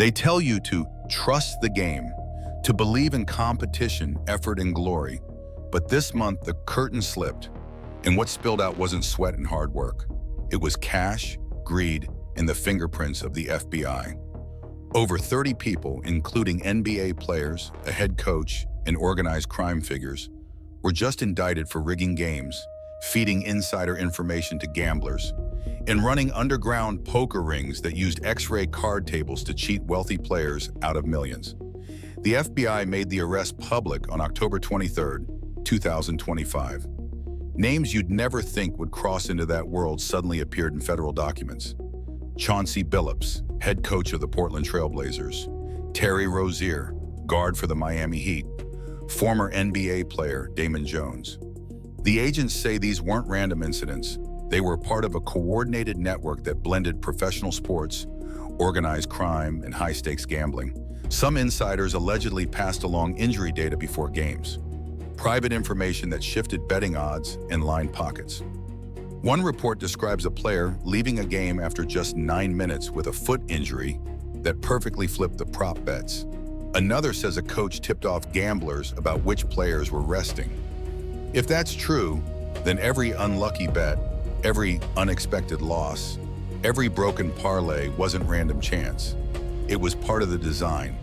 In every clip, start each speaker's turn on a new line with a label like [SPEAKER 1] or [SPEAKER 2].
[SPEAKER 1] They tell you to trust the game, to believe in competition, effort, and glory. But this month, the curtain slipped, and what spilled out wasn't sweat and hard work. It was cash, greed, and the fingerprints of the FBI. Over 30 people, including NBA players, a head coach, and organized crime figures, were just indicted for rigging games, feeding insider information to gamblers, and running underground poker rings that used X-ray card tables to cheat wealthy players out of millions. The FBI made the arrest public on October 23, 2025. Names you'd never think would cross into that world suddenly appeared in federal documents. Chauncey Billups, head coach of the Portland Trail Blazers; Terry Rozier, guard for the Miami Heat; former NBA player Damon Jones. The agents say these weren't random incidents. They were part of a coordinated network that blended professional sports, organized crime, and high-stakes gambling. Some insiders allegedly passed along injury data before games, private information that shifted betting odds and lined pockets. One report describes a player leaving a game after just 9 minutes with a foot injury that perfectly flipped the prop bets. Another says a coach tipped off gamblers about which players were resting. If that's true, then every unlucky bet, every unexpected loss, every broken parlay wasn't random chance. It was part of the design.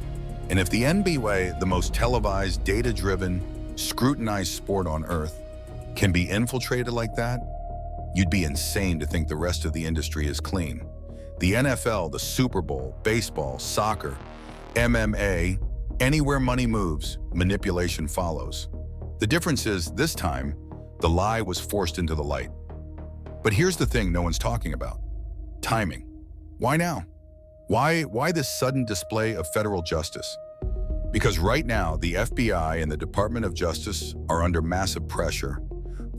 [SPEAKER 1] And if the NBA, the most televised, data-driven, scrutinized sport on earth, can be infiltrated like that, you'd be insane to think the rest of the industry is clean. The NFL, the Super Bowl, baseball, soccer, MMA, anywhere money moves, manipulation follows. The difference is, this time, the lie was forced into the light. But here's the thing no one's talking about: timing. Why now? Why this sudden display of federal justice? Because right now, the FBI and the Department of Justice are under massive pressure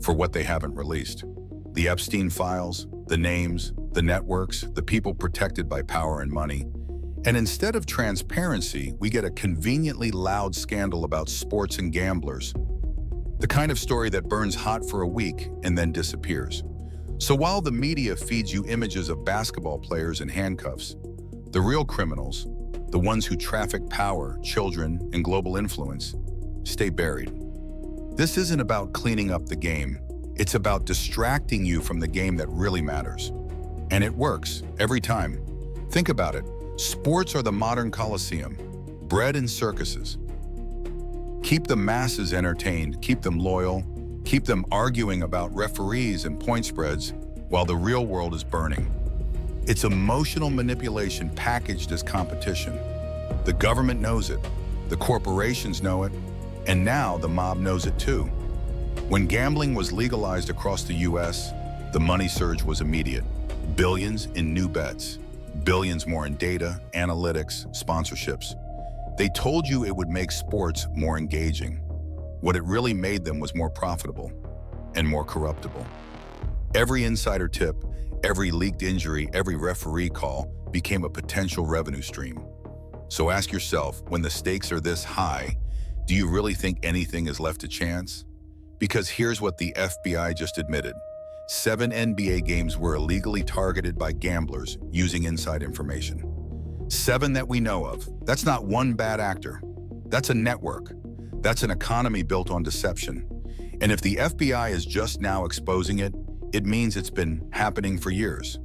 [SPEAKER 1] for what they haven't released. The Epstein files, the names, the networks, the people protected by power and money. And instead of transparency, we get a conveniently loud scandal about sports and gamblers. The kind of story that burns hot for a week and then disappears. So while the media feeds you images of basketball players in handcuffs, the real criminals, the ones who traffic power, children, and global influence, stay buried. This isn't about cleaning up the game. It's about distracting you from the game that really matters. And it works every time. Think about it. Sports are the modern Coliseum, bred in circuses. Keep the masses entertained, keep them loyal, keep them arguing about referees and point spreads while the real world is burning. It's emotional manipulation packaged as competition. The government knows it, the corporations know it, and now the mob knows it too. When gambling was legalized across the US, the money surge was immediate. Billions in new bets, billions more in data, analytics, sponsorships. They told you it would make sports more engaging. What it really made them was more profitable and more corruptible. Every insider tip, every leaked injury, every referee call became a potential revenue stream. So ask yourself, when the stakes are this high, do you really think anything is left to chance? Because here's what the FBI just admitted. 7 NBA games were illegally targeted by gamblers using inside information. 7 that we know of. That's not one bad actor. That's a network. That's an economy built on deception. And if the FBI is just now exposing it, it means it's been happening for years.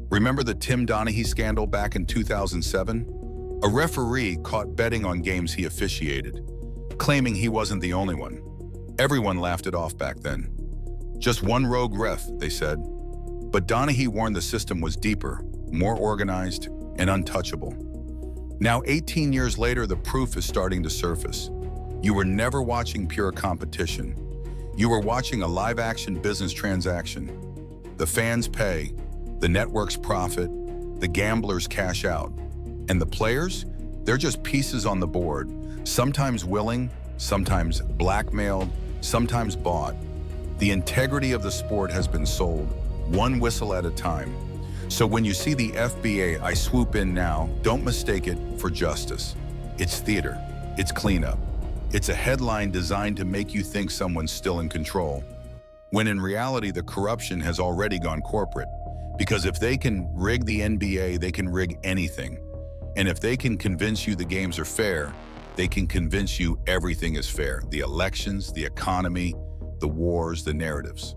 [SPEAKER 1] Remember the Tim Donaghy scandal back in 2007? A referee caught betting on games he officiated, claiming he wasn't the only one. Everyone laughed it off back then. Just one rogue ref, they said. But Donaghy warned the system was deeper, more organized, and untouchable. Now, 18 years later, the proof is starting to surface. You were never watching pure competition. You were watching a live-action business transaction. The fans pay, the networks profit, the gamblers cash out. And the players? They're just pieces on the board, sometimes willing, sometimes blackmailed, sometimes bought. The integrity of the sport has been sold, one whistle at a time. So when you see the FBA, I swoop in now, don't mistake it for justice. It's theater, it's cleanup. It's a headline designed to make you think someone's still in control, when in reality the corruption has already gone corporate. Because if they can rig the NBA, they can rig anything. And if they can convince you the games are fair, they can convince you everything is fair. The elections, the economy, the wars, the narratives.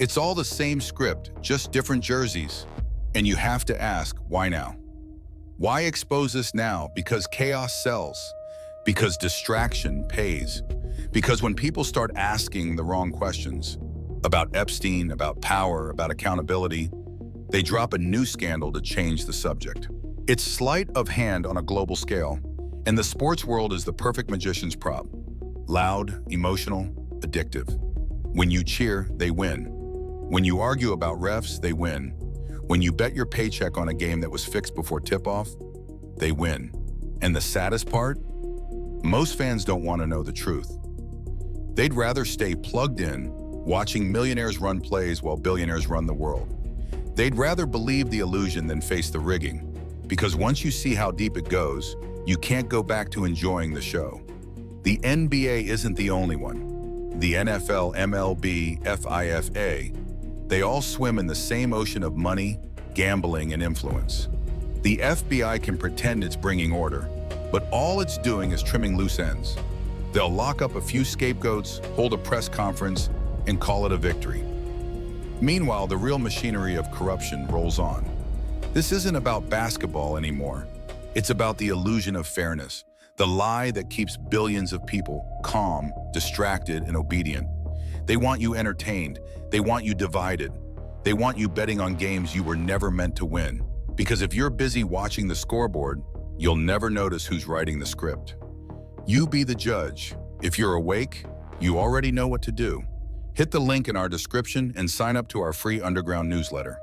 [SPEAKER 1] It's all the same script, just different jerseys. And you have to ask, why now? Why expose this now? Because chaos sells. Because distraction pays. Because when people start asking the wrong questions about Epstein, about power, about accountability, they drop a new scandal to change the subject. It's sleight of hand on a global scale, and the sports world is the perfect magician's prop. Loud, emotional, addictive. When you cheer, they win. When you argue about refs, they win. When you bet your paycheck on a game that was fixed before tip-off, they win. And the saddest part? Most fans don't want to know the truth. They'd rather stay plugged in, watching millionaires run plays while billionaires run the world. They'd rather believe the illusion than face the rigging, because once you see how deep it goes, you can't go back to enjoying the show. The NBA isn't the only one. The NFL, MLB, FIFA, they all swim in the same ocean of money, gambling, and influence. The FBI can pretend it's bringing order, but all it's doing is trimming loose ends. They'll lock up a few scapegoats, hold a press conference, and call it a victory. Meanwhile, the real machinery of corruption rolls on. This isn't about basketball anymore. It's about the illusion of fairness, the lie that keeps billions of people calm, distracted, and obedient. They want you entertained. They want you divided. They want you betting on games you were never meant to win. Because if you're busy watching the scoreboard, you'll never notice who's writing the script. You be the judge. If you're awake, you already know what to do. Hit the link in our description and sign up to our free underground newsletter.